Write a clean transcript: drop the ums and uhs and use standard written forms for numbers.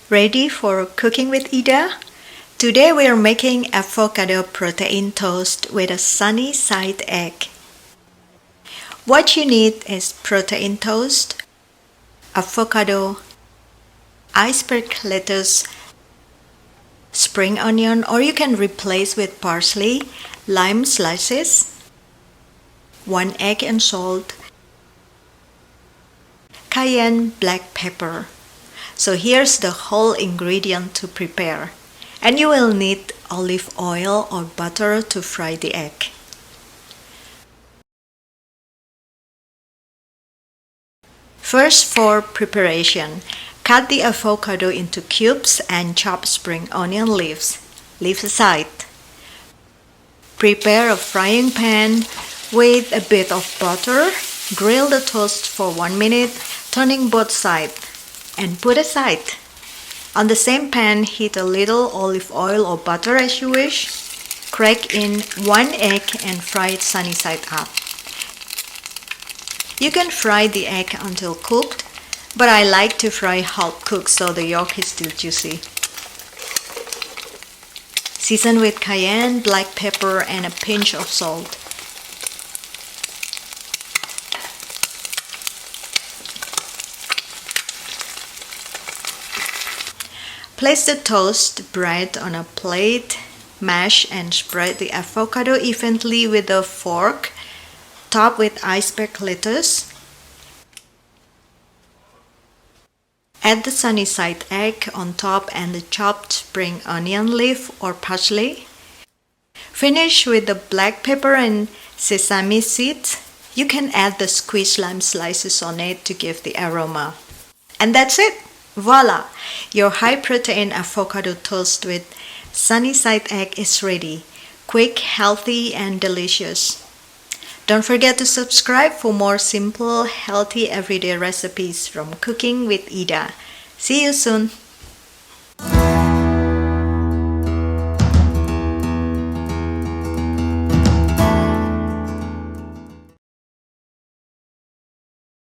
Ready for cooking with Ida? Today we are making avocado protein toast with a sunny side egg. What you need is protein toast, avocado, iceberg lettuce, spring onion, or you can replace with parsley, lime slices, 1 egg and salt, cayenne black pepper. So here's the whole ingredient to prepare. And you will need olive oil or butter to fry the egg. First, for preparation, cut the avocado into cubes and chop spring onion leaves. Leave aside. Prepare a frying pan with a bit of butter. Grill the toast for 1 minute, turning both sides, and put aside. On the same pan, heat a little olive oil or butter as you wish. Crack in 1 egg and fry it sunny side up. You can fry the egg until cooked, but I like to fry half cooked so the yolk is still juicy. Season with cayenne, black pepper, and a pinch of salt. Place the toast bread on a plate, mash and spread the avocado evenly with a fork. Top with iceberg lettuce. Add the sunny side egg on top and the chopped spring onion leaf or parsley. Finish with the black pepper and sesame seeds. You can add the squeezed lime slices on it to give the aroma. And that's it! Voila! Your high-protein avocado toast with sunny side egg is ready. Quick, healthy, and delicious. Don't forget to subscribe for more simple, healthy, everyday recipes from Cooking with Ida. See you soon!